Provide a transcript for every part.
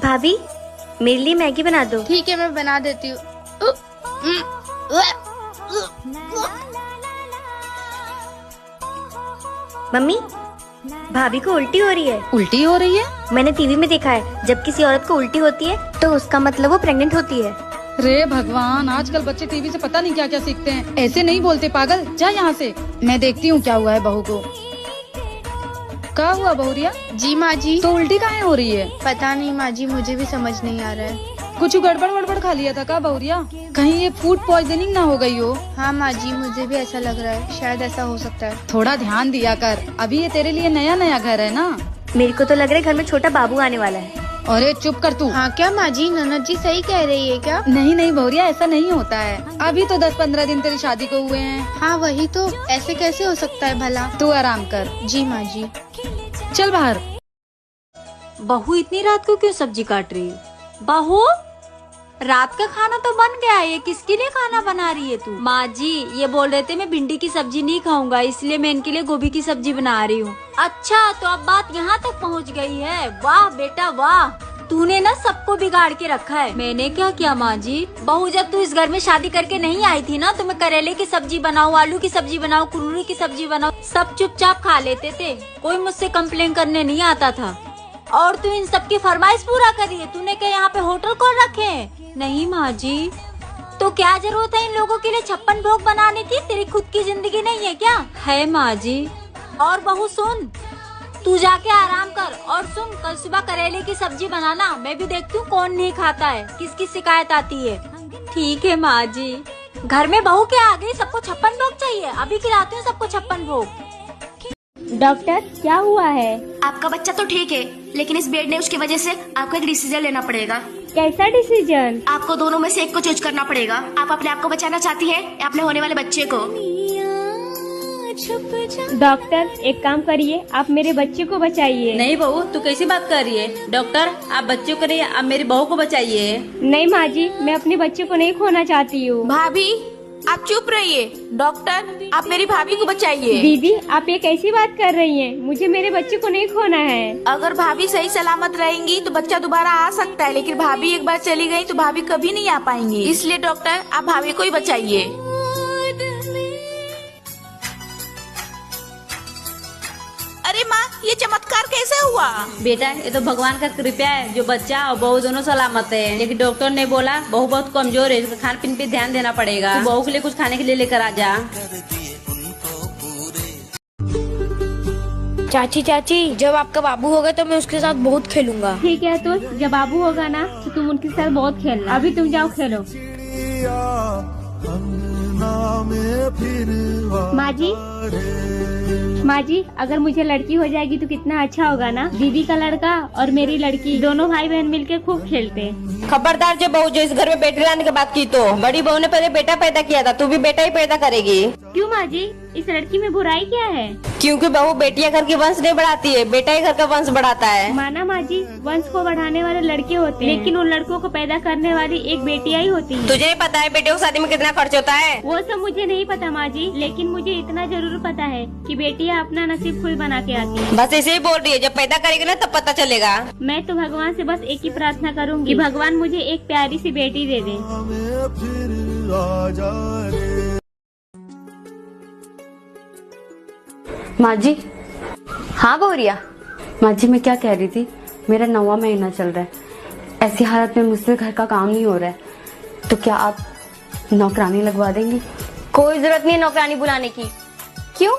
भाभी मेरे लिए मैगी बना दो। ठीक है मैं बना देती हूँ। मम्मी भाभी को उल्टी हो रही है। उल्टी हो रही है? मैंने टीवी में देखा है जब किसी औरत को उल्टी होती है तो उसका मतलब वो प्रेग्नेंट होती है। रे भगवान, आजकल बच्चे टीवी से पता नहीं क्या क्या सीखते हैं। ऐसे नहीं बोलते पागल, जा यहाँ से। मैं देखती हूँ क्या हुआ है बहू को। क्या हुआ बहुरिया? जी माँ जी। तो उल्टी काहे हो रही है? पता नहीं माँ जी, मुझे भी समझ नहीं आ रहा है। कुछ गड़बड़ खा लिया था का बहुरिया? कहीं ये फूड पॉइजनिंग ना हो गई हो? हाँ माँ जी, मुझे भी ऐसा लग रहा है, शायद ऐसा हो सकता है। थोड़ा ध्यान दिया कर, अभी ये तेरे लिए नया नया घर है ना। मेरे को तो लग रहा है घर में छोटा बाबू आने वाला है। अरे चुप कर तू। हाँ क्या माँ जी, ननद जी सही कह रही है क्या? नहीं बहुरिया, ऐसा नहीं होता है। अभी तो 10-15 दिन तेरी शादी को हुए हैं। हाँ वही तो, ऐसे कैसे हो सकता है भला? तू आराम कर। जी माँ जी। चल बाहर। बहू इतनी रात को क्यों सब्जी काट रही है? बहू रात का खाना तो बन गया है, ये किसके लिए खाना बना रही है तू? माँ जी ये बोल रहे थे मैं भिंडी की सब्जी नहीं खाऊंगा, इसलिए मैं इनके लिए गोभी की सब्जी बना रही हूँ। अच्छा तो अब बात यहाँ तक पहुँच गई है। वाह बेटा वाह, तूने ना सबको बिगाड़ के रखा है। मैंने क्या किया माँ जी? बहू जब तू इस घर में शादी करके नहीं आई थी ना, तो मैं करेले की सब्जी बनाऊँ, आलू की सब्जी बनाऊँ, कुरूरी की सब्जी बनाऊँ, सब चुपचाप खा लेते थे। कोई मुझसे कंप्लेन करने नहीं आता था। और तू इन सबकी फरमाइश पूरा करी है। तूने क्या यहाँ पे होटल खोल रखे हैं? नहीं माँ जी। तो क्या जरूरत है इन लोगों के लिए 56 भोग बनाने की? तेरी खुद की जिंदगी नहीं है क्या? है माँ जी। और बहू सुन, तू जाके आराम कर। और सुन, कल सुबह करेले की सब्जी बनाना, मैं भी देखती हूँ कौन नहीं खाता है, किसकी शिकायत आती है। ठीक है माँ जी। घर में बहू क्या आ गई, सबको 56 भोग चाहिए? अभी खिलाती हूँ सबको 56 भोग। डॉक्टर क्या हुआ है? आपका बच्चा तो ठीक है, लेकिन इस बेड न्यूज की वजह से आपको एक डिसीजन लेना पड़ेगा। कैसा डिसीजन? आपको दोनों में से एक को चूज करना पड़ेगा। आप अपने आप को बचाना चाहती हैं या अपने होने वाले बच्चे को? डॉक्टर एक काम करिए, आप मेरे बच्चे को बचाइए। नहीं बहू, तू कैसी बात कर रही है? डॉक्टर आप बच्चों को नहीं, आप मेरी बहू को बचाइए। नहीं माँ जी, मैं अपने बच्चे को नहीं खोना चाहती हूँ। भाभी आप चुप रहिए। डॉक्टर आप मेरी भाभी को बचाइए। दीदी आप ये कैसी बात कर रही हैं? मुझे मेरे बच्चे को नहीं खोना है। अगर भाभी सही सलामत रहेंगी तो बच्चा दोबारा आ सकता है, लेकिन भाभी एक बार चली गई तो भाभी कभी नहीं आ पाएंगी। इसलिए डॉक्टर आप भाभी को ही बचाइए। अरे माँ, ये चमत्कार कैसे हुआ? बेटा ये तो भगवान का कृपा है, जो बच्चा और बहू दोनों सलामत है। लेकिन डॉक्टर ने बोला बहू बहुत कमजोर है, इसका खान पीन पे ध्यान देना पड़ेगा। तो बहू के लिए कुछ खाने के लिए लेकर आ जा। चाची जब आपका बाबू होगा तो मैं उसके साथ बहुत खेलूंगा। ठीक है, तो जब बाबू होगा ना तो तुम उनके साथ बहुत खेलना। अभी तुम जाओ खेलो। माँ जी अगर मुझे लड़की हो जाएगी तो कितना अच्छा होगा ना। दीदी का लड़का और मेरी लड़की, दोनों भाई बहन मिलके खूब खेलते हैं। खबरदार जो बहू जो इस घर में बेटे लाने की बात की, तो बड़ी बहू ने पहले बेटा पैदा किया था, तू भी बेटा ही पैदा करेगी। क्यों माँ जी, इस लड़की में बुराई क्या है? क्योंकि बहू बेटियां घर की वंश नहीं बढ़ाती है, बेटा ही घर का वंश बढ़ाता है। माना माँ जी, वंश को बढ़ाने वाले लड़के होते हैं, लेकिन उन लड़कों को पैदा करने वाली एक बेटियां ही होती है। तुझे ही पता है बेटे को शादी में कितना खर्च होता है? वो सब मुझे नहीं पता माँ जी, लेकिन मुझे इतना जरूर पता है कि बेटियां अपना नसीब खुद बना के आती है। बस ऐसे ही बोल रही है, जब पैदा करेगी ना तब पता चलेगा। मैं तो भगवान से बस एक ही प्रार्थना करूंगी कि भगवान मुझे एक प्यारी सी बेटी दे दे। माँ जी। हाँ बोरिया। माँ जी मैं क्या कह रही थी, मेरा 9वां महीना चल रहा है, ऐसी हालत में मुझसे घर का काम नहीं हो रहा है, तो क्या आप नौकरानी लगवा देंगी? कोई जरूरत नहीं है नौकरानी बुलाने की। क्यों,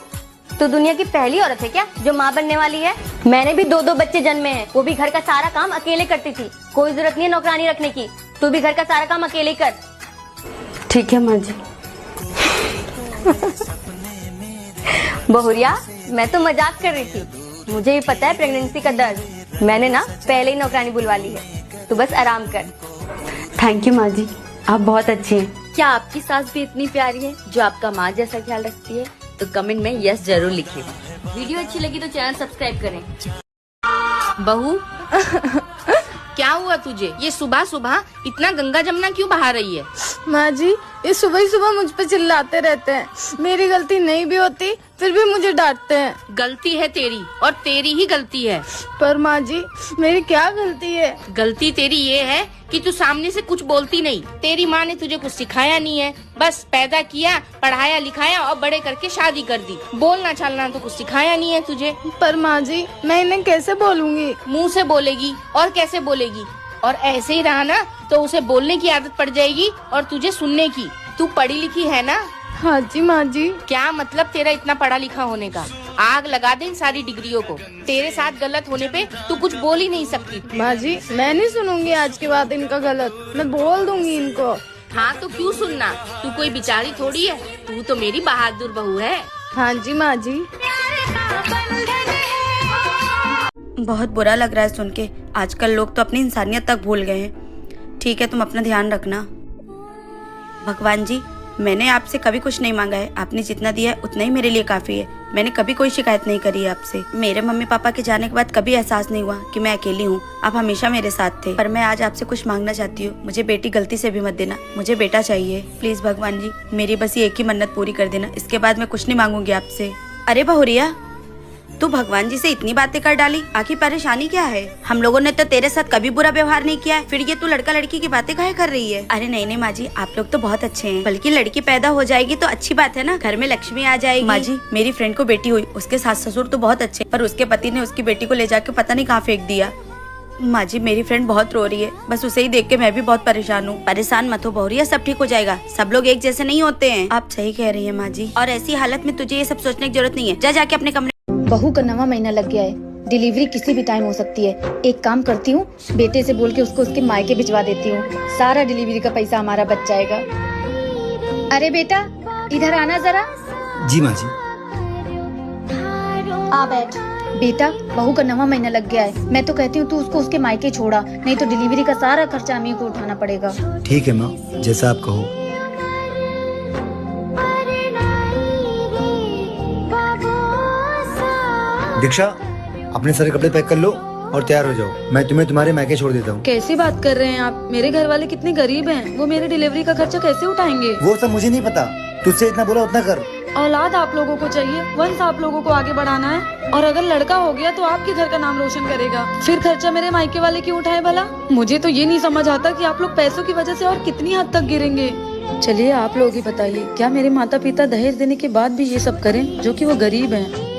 तो दुनिया की पहली औरत है क्या जो माँ बनने वाली है? मैंने भी 2 बच्चे जन्मे हैं, वो भी घर का सारा काम अकेले करती थी। कोई जरूरत नहीं है नौकरानी रखने की, तू भी घर का सारा काम अकेले कर। ठीक है माँ जी। बहुरिया मैं तो मजाक कर रही थी, मुझे भी पता है प्रेगनेंसी का दर्द। मैंने ना पहले ही नौकरानी बुलवा ली है, तू बस आराम कर। थैंक यू माँ जी, आप बहुत अच्छी हैं। क्या आपकी सास भी इतनी प्यारी है जो आपका माँ जैसा ख्याल रखती है? तो कमेंट में यस जरूर लिखिए। वीडियो अच्छी लगी तो चैनल सब्सक्राइब करें। बहू क्या हुआ तुझे? ये सुबह सुबह इतना गंगा जमुना क्यों बहा रही है? माँ जी ये सुबह ही सुबह मुझ पे चिल्लाते रहते हैं, मेरी गलती नहीं भी होती फिर भी मुझे डांटते हैं। गलती है तेरी और तेरी ही गलती है। पर माँ जी मेरी क्या गलती है? गलती तेरी ये है कि तू सामने से कुछ बोलती नहीं। तेरी माँ ने तुझे कुछ सिखाया नहीं है, बस पैदा किया, पढ़ाया लिखाया और बड़े करके शादी कर दी। बोलना चालना तो कुछ सिखाया नहीं है तुझे। पर माँ जी मैं इन्हें कैसे बोलूँगी? मुँह से बोलेगी और कैसे बोलेगी? और ऐसे ही रहा ना तो उसे बोलने की आदत पड़ जाएगी और तुझे सुनने की। तू पढ़ी लिखी है ना? हाँ जी माँ जी। क्या मतलब तेरा इतना पढ़ा लिखा होने का? आग लगा दे इन सारी डिग्रियों को। तेरे साथ गलत होने पे तू कुछ बोल ही नहीं सकती। माँ जी मैं नहीं सुनूंगी आज के बाद इनका गलत, मैं बोल दूंगी इनको। हाँ तो क्यों सुनना, तू कोई बेचारी थोड़ी है, तू तो मेरी बहादुर बहू है। हाँ जी माँ जी। बहुत बुरा लग रहा है सुन के। आजकल लोग तो अपनी इंसानियत तक भूल गए हैं। ठीक है, तुम अपना ध्यान रखना। भगवान जी, मैंने आपसे कभी कुछ नहीं मांगा है, आपने जितना दिया है उतना ही मेरे लिए काफी है। मैंने कभी कोई शिकायत नहीं करी है आपसे। मेरे मम्मी पापा के जाने के बाद कभी एहसास नहीं हुआ कि मैं अकेली हूँ। आप हमेशा मेरे साथ थे। पर मैं आज आपसे कुछ मांगना चाहती हूँ। मुझे बेटी गलती से भी मत देना, मुझे बेटा चाहिए। प्लीज भगवान जी, मेरी बस ये एक ही मन्नत पूरी कर देना। इसके बाद मैं कुछ नहीं मांगूंगी आपसे। अरे बहुरिया, तू भगवान जी से इतनी बातें कर डाली, आखिर परेशानी क्या है? हम लोगों ने तो तेरे साथ कभी बुरा व्यवहार नहीं किया है, फिर ये तू लड़का लड़की की बातें काहे कर रही है? अरे नहीं नहीं माँ जी, आप लोग तो बहुत अच्छे हैं। बल्कि लड़की पैदा हो जाएगी तो अच्छी बात है ना, घर में लक्ष्मी आ जाएगी। माँ जी, मेरी फ्रेंड को बेटी हुई, उसके सास ससुर तो बहुत अच्छे, पर उसके पति ने उसकी बेटी को ले जाके पता नहीं कहाँ फेंक दिया। माँ जी, मेरी फ्रेंड बहुत रो रही है, बस उसे ही देख के मैं भी बहुत परेशान हूँ। परेशान मत हो बहुरिया, सब ठीक हो जाएगा। सब लोग एक जैसे नहीं होते हैं। आप सही कह रही है माँ जी, और ऐसी हालत में तुझे ये सब सोचने की जरूरत नहीं है। जा जाके अपने कमरे। बहू का 9वां महीना लग गया है, डिलीवरी किसी भी टाइम हो सकती है। एक काम करती हूँ, बेटे से बोल के उसको उसके मायके भिजवा देती हूँ। सारा डिलीवरी का पैसा हमारा बच जाएगा। अरे बेटा इधर आना जरा। जी माँ जी। आ बैठ। बेटा बहू का 9वां महीना लग गया है, मैं तो कहती हूँ तू उसको उसके मायके छोड़ा, नहीं तो डिलीवरी का सारा खर्चा हमें को उठाना पड़ेगा। ठीक है माँ, जैसा आप कहो। दीक्षा, अपने सारे कपड़े पैक कर लो और तैयार हो जाओ। मैं तुम्हें तुम्हारे मायके छोड़ देता हूँ। कैसी बात कर रहे हैं आप? मेरे घर वाले कितने गरीब हैं, वो मेरे डिलीवरी का खर्चा कैसे उठाएंगे? वो सब मुझे नहीं पता, तुझसे इतना बोला उतना कर। औलाद आप लोगों को चाहिए, वंश आप लोगों को आगे बढ़ाना है, और अगर लड़का हो गया तो आपके घर का नाम रोशन करेगा। फिर खर्चा मेरे मायके वाले क्यों उठाए भला? मुझे तो ये नहीं समझ आता कि आप लोग पैसों की वजह से और कितनी हद तक गिरेंगे। चलिए आप लोग ही बताइए, क्या मेरे माता पिता दहेज देने के बाद भी ये सब करें जो कि वो गरीब हैं?